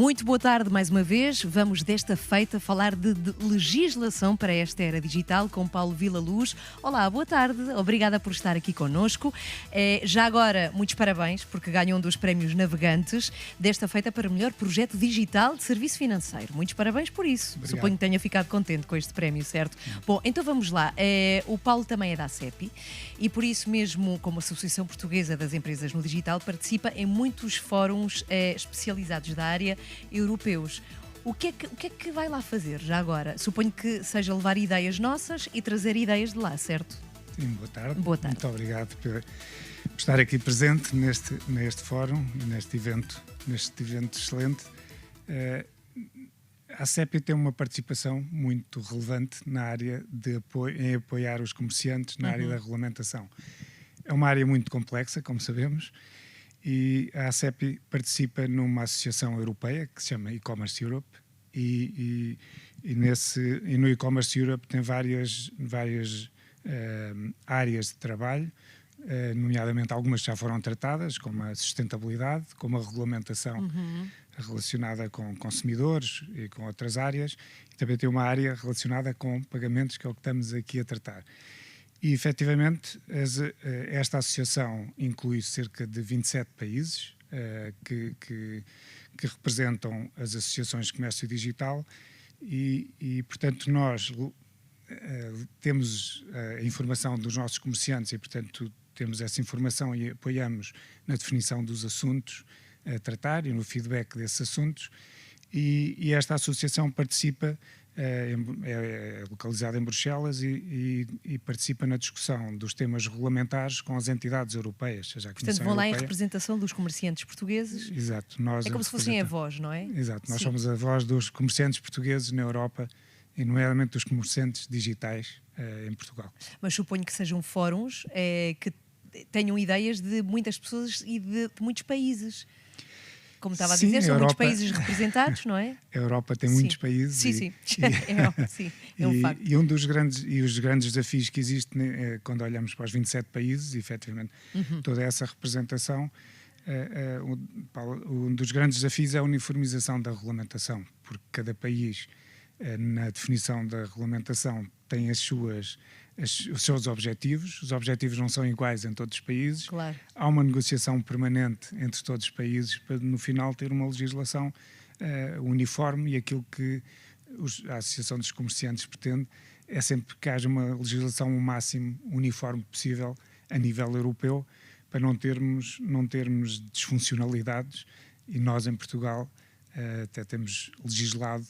Muito boa tarde mais uma vez. Vamos desta feita falar de legislação para esta era digital com Paulo Vilaluz. Olá, boa tarde. Obrigada por estar aqui connosco. Já agora, muitos parabéns porque ganham um dos prémios Navegantes desta feita para melhor projeto digital de serviço financeiro. Muitos parabéns por isso. Obrigado. Suponho que tenha ficado contente com este prémio, certo? Bom, então vamos lá. O Paulo também é da ACEPI e por isso mesmo, como Associação Portuguesa das Empresas no Digital, participa em muitos fóruns especializados da área europeus. O que é que vai lá fazer já agora? Suponho que seja levar ideias nossas e trazer ideias de lá, certo? Sim, boa tarde. Boa tarde. Muito obrigado por estar aqui presente neste fórum e neste evento excelente. A ACEPI tem uma participação muito relevante na área em apoiar os comerciantes na área da regulamentação. É uma área muito complexa, como sabemos, e a ACEPI participa numa associação europeia que se chama E-Commerce Europe e no E-Commerce Europe tem várias áreas de trabalho, nomeadamente algumas já foram tratadas, como a sustentabilidade, como a regulamentação relacionada com consumidores e com outras áreas, e também tem uma área relacionada com pagamentos, que é o que estamos aqui a tratar. E, efetivamente, esta associação inclui cerca de 27 países que representam as associações de comércio digital e portanto, nós temos a informação dos nossos comerciantes e, portanto, temos essa informação e apoiamos na definição dos assuntos a tratar e no feedback desses assuntos. E esta associação participa, é localizada em Bruxelas e participa na discussão dos temas regulamentares com as entidades europeias, seja a Comissão Portanto, vão lá Europeia. em representação dos comerciantes portugueses. Exato. Nós É como se fossem a voz, não é? Exato. Nós Sim. somos a voz dos comerciantes portugueses na Europa e, nomeadamente, dos comerciantes digitais em Portugal. Mas suponho que sejam fóruns que tenham ideias de muitas pessoas e de muitos países. Como estava a Sim, dizer, são muitos Europa- países representados, não é? A Europa tem Sim. muitos países. Sim. É um facto. E os grandes desafios que existem quando olhamos para os 27 países, efetivamente, toda essa representação, um dos grandes desafios é a uniformização da regulamentação, porque cada país, na definição da regulamentação, tem os seus objetivos. Os objetivos não são iguais em todos os países. Claro. Há uma negociação permanente entre todos os países para, no final, ter uma legislação uniforme, e aquilo que a Associação dos Comerciantes pretende é sempre que haja uma legislação o máximo uniforme possível a nível europeu, para não termos disfuncionalidades. E nós, em Portugal, até temos legislado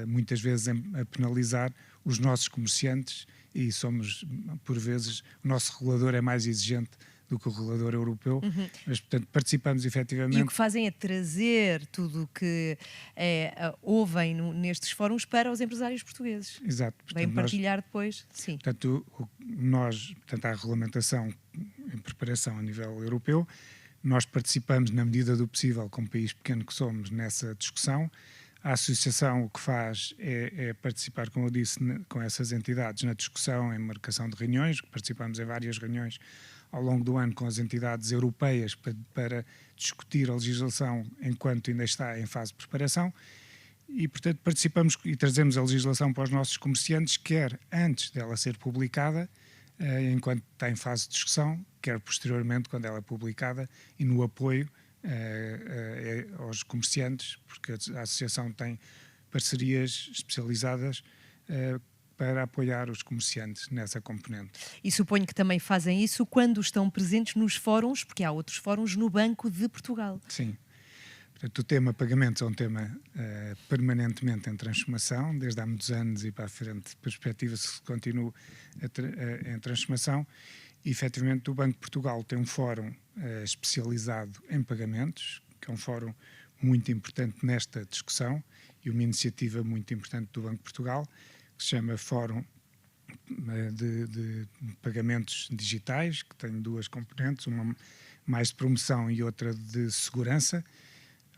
muitas vezes a penalizar os nossos comerciantes, e somos, por vezes, o nosso regulador é mais exigente do que o regulador europeu, mas, portanto, participamos efetivamente. E o que fazem é trazer tudo o que ouvem nestes fóruns para os empresários portugueses. Exato. Vêm Portanto, partilhar depois, sim. Portanto, portanto, há a regulamentação em preparação a nível europeu. Nós participamos, na medida do possível, como país pequeno que somos, nessa discussão. A associação o que faz é participar, como eu disse, com essas entidades na discussão, em marcação de reuniões. Participamos em várias reuniões ao longo do ano com as entidades europeias para discutir a legislação enquanto ainda está em fase de preparação. E, portanto, participamos e trazemos a legislação para os nossos comerciantes, quer antes dela ser publicada, enquanto está em fase de discussão, quer posteriormente, quando ela é publicada, e no apoio aos comerciantes, porque a associação tem parcerias especializadas para apoiar os comerciantes nessa componente. E suponho que também fazem isso quando estão presentes nos fóruns, porque há outros fóruns no Banco de Portugal. Sim. Portanto, o tema pagamentos é um tema permanentemente em transformação, desde há muitos anos e para a frente, perspectiva-se que continue em transformação. E, efetivamente, o Banco de Portugal tem um fórum especializado em pagamentos, que é um fórum muito importante nesta discussão e uma iniciativa muito importante do Banco de Portugal, que se chama Fórum de Pagamentos Digitais, que tem duas componentes, uma mais de promoção e outra de segurança,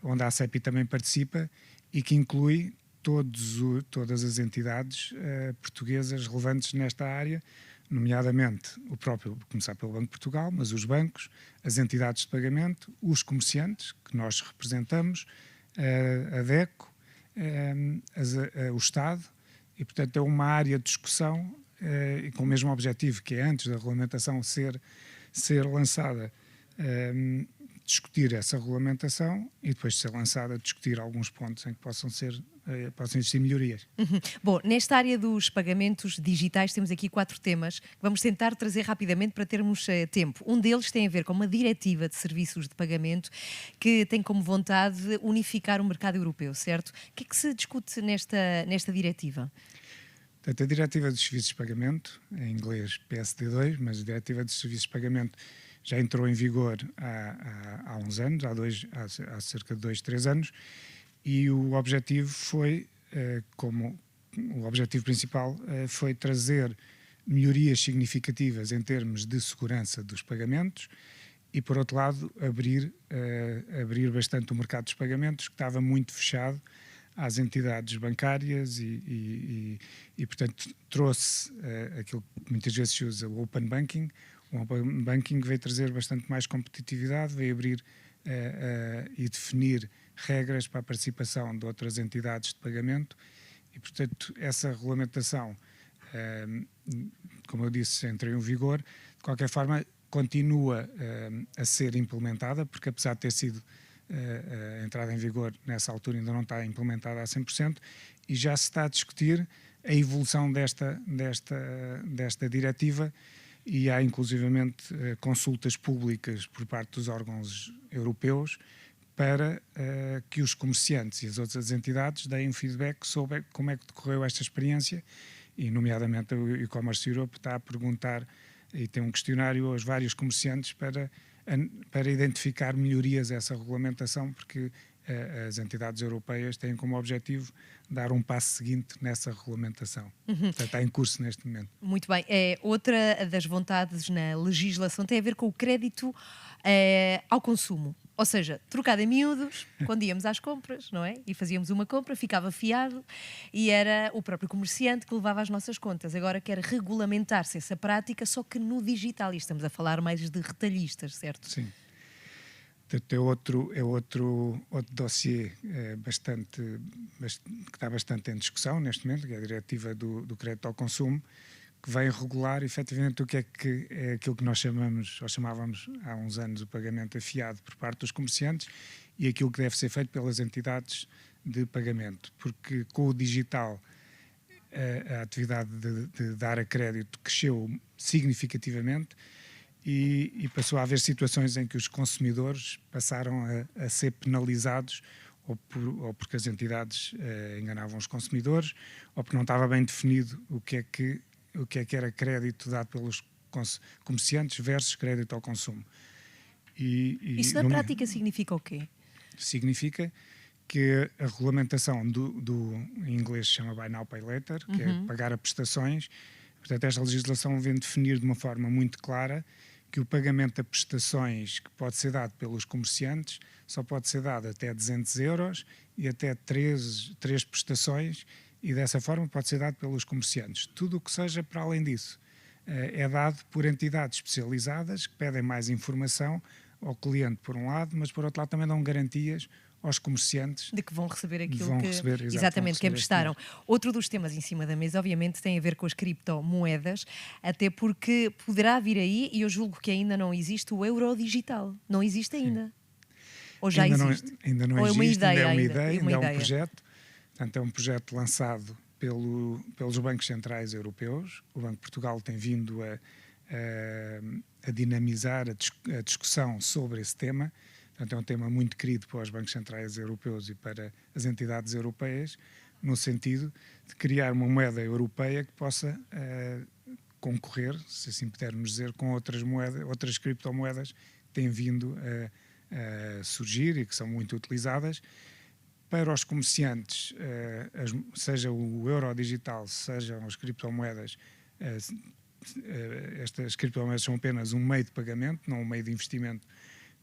onde a ACEPI também participa e que inclui todas as entidades portuguesas relevantes nesta área, nomeadamente o próprio, começar pelo Banco de Portugal, mas os bancos, as entidades de pagamento, os comerciantes, que nós representamos, a DECO, o Estado, e, portanto, é uma área de discussão e com o mesmo objetivo, que é antes da regulamentação ser lançada, discutir essa regulamentação e depois de ser lançada, discutir alguns pontos em que possam existir melhorias. Bom, nesta área dos pagamentos digitais temos aqui 4 temas que vamos tentar trazer rapidamente para termos tempo. Um deles tem a ver com uma diretiva de serviços de pagamento que tem como vontade unificar o mercado europeu, certo? O que é que se discute nesta diretiva? Portanto, a Diretiva dos Serviços de Pagamento, em inglês PSD2, mas a Diretiva dos Serviços de Pagamento já entrou em vigor há uns anos, há cerca de 2, 3 anos, e o objetivo foi, o objetivo principal foi trazer melhorias significativas em termos de segurança dos pagamentos e, por outro lado, abrir bastante o mercado dos pagamentos, que estava muito fechado às entidades bancárias e portanto, trouxe aquilo que muitas vezes se usa, o Open Banking. O Open Banking veio trazer bastante mais competitividade, veio abrir e definir regras para a participação de outras entidades de pagamento e, portanto, essa regulamentação, como eu disse, entrou em vigor. De qualquer forma, continua a ser implementada, porque apesar de ter sido entrada em vigor nessa altura, ainda não está implementada a 100%, e já se está a discutir a evolução desta diretiva, e há inclusivamente consultas públicas por parte dos órgãos europeus para que os comerciantes e as outras entidades deem um feedback sobre como é que decorreu esta experiência, e nomeadamente o E-Commerce Europe está a perguntar e tem um questionário aos vários comerciantes para identificar melhorias a essa regulamentação, porque as entidades europeias têm como objetivo dar um passo seguinte nessa regulamentação. Portanto, está em curso neste momento. Muito bem. Outra das vontades na legislação tem a ver com o crédito ao consumo. Ou seja, trocado em miúdos, quando íamos às compras, não é? E fazíamos uma compra, ficava fiado e era o próprio comerciante que levava as nossas contas. Agora quer regulamentar-se essa prática, só que no digital. E estamos a falar mais de retalhistas, certo? Sim. Portanto, é outro dossiê que está bastante em discussão neste momento, que é a diretiva do crédito ao consumo, que vai regular efetivamente o que é aquilo que nós chamávamos há uns anos o pagamento afiado por parte dos comerciantes e aquilo que deve ser feito pelas entidades de pagamento, porque com o digital a atividade de dar a crédito cresceu significativamente e passou a haver situações em que os consumidores passaram a ser penalizados ou porque as entidades enganavam os consumidores, ou porque não estava bem definido o que é que era crédito dado pelos comerciantes versus crédito ao consumo. Isso na prática significa o quê? Significa que a regulamentação em inglês se chama Buy Now, Pay Later, que é pagar a prestações. Portanto, esta legislação vem definir de uma forma muito clara que o pagamento a prestações que pode ser dado pelos comerciantes só pode ser dado até 200 euros e até 3 prestações, e dessa forma pode ser dado pelos comerciantes. Tudo o que seja para além disso é dado por entidades especializadas que pedem mais informação ao cliente, por um lado, mas por outro lado também dão garantias aos comerciantes de que vão receber aquilo que exatamente que emprestaram. Outro dos temas em cima da mesa, obviamente, tem a ver com as criptomoedas, até porque poderá vir aí, e eu julgo que ainda não existe, o euro digital. Não existe ainda? Sim. Ou já existe? Ainda não existe, ainda é uma ideia, ainda é um projeto. Portanto, é um projeto lançado pelos bancos centrais europeus. O Banco de Portugal tem vindo a dinamizar a discussão sobre esse tema. Portanto, é um tema muito querido para os bancos centrais europeus e para as entidades europeias, no sentido de criar uma moeda europeia que possa concorrer, se assim pudermos dizer, com outras criptomoedas que têm vindo a surgir e que são muito utilizadas. Para os comerciantes, seja o euro digital, sejam as criptomoedas, estas criptomoedas são apenas um meio de pagamento, não um meio de investimento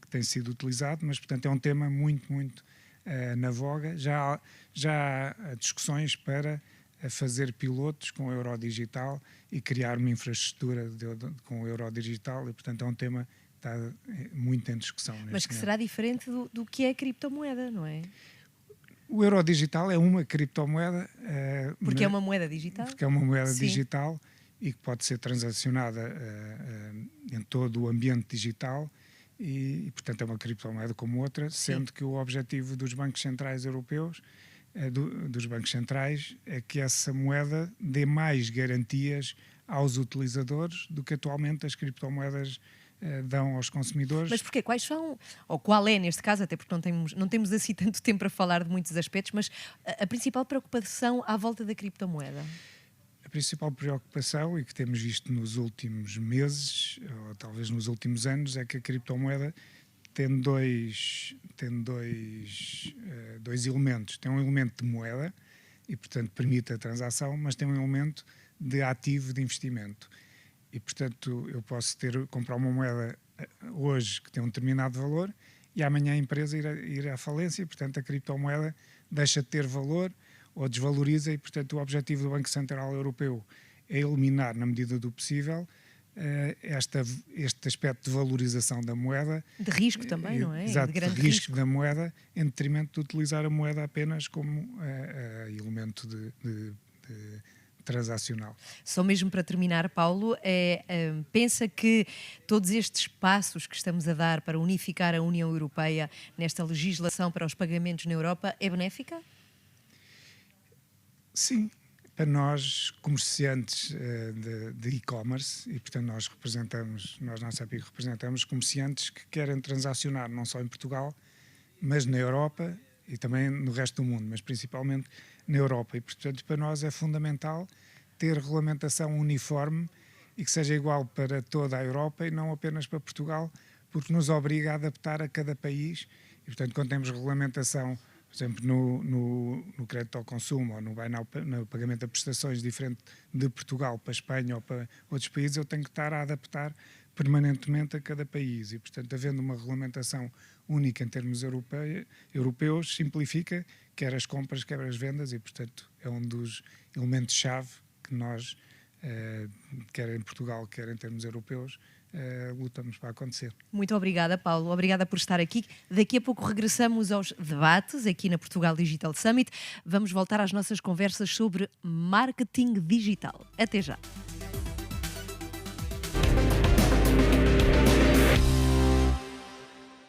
que tem sido utilizado, mas, portanto, é um tema muito, muito na voga. Já há discussões para fazer pilotos com o euro digital e criar uma infraestrutura com o euro digital e, portanto, é um tema que está muito em discussão. Mas que será diferente do que é a criptomoeda, não é? O euro digital é uma criptomoeda. Porque é uma moeda digital? Porque é uma moeda Sim. digital e que pode ser transacionada em todo o ambiente digital e, portanto, é uma criptomoeda como outra, sendo que o objetivo dos bancos centrais europeus, dos bancos centrais, é que essa moeda dê mais garantias aos utilizadores do que atualmente as criptomoedas dão aos consumidores. Mas porquê? Quais são, ou qual é, neste caso, até porque não temos assim tanto tempo para falar de muitos aspectos, mas a principal preocupação à volta da criptomoeda? A principal preocupação, e que temos visto nos últimos meses, ou talvez nos últimos anos, é que a criptomoeda tem dois elementos. Tem um elemento de moeda, e portanto permite a transação, mas tem um elemento de ativo de investimento. E portanto eu posso comprar uma moeda hoje que tem um determinado valor e amanhã a empresa ir à falência, e portanto a criptomoeda deixa de ter valor ou desvaloriza, e portanto o objetivo do Banco Central Europeu é eliminar, na medida do possível, este aspecto de valorização da moeda. De risco também, não é? Exato, de grande risco da moeda, em detrimento de utilizar a moeda apenas como elemento de transacional. Só mesmo para terminar, Paulo, pensa que todos estes passos que estamos a dar para unificar a União Europeia nesta legislação para os pagamentos na Europa é benéfica? Sim, para nós comerciantes de e-commerce, e portanto nós na SAPIC representamos comerciantes que querem transacionar não só em Portugal, mas na Europa e também no resto do mundo, mas principalmente na Europa. E portanto para nós é fundamental ter regulamentação uniforme e que seja igual para toda a Europa e não apenas para Portugal, porque nos obriga a adaptar a cada país. E portanto quando temos regulamentação, por exemplo, no crédito ao consumo ou no pagamento de prestações diferente de Portugal para a Espanha ou para outros países, eu tenho que estar a adaptar permanentemente a cada país. E, portanto, havendo uma regulamentação única em termos europeus, simplifica quer as compras, quer as vendas, e, portanto, é um dos elementos-chave que nós, quer em Portugal, quer em termos europeus, lutamos para acontecer. Muito obrigada, Paulo. Obrigada por estar aqui. Daqui a pouco regressamos aos debates aqui na Portugal Digital Summit. Vamos voltar às nossas conversas sobre marketing digital. Até já.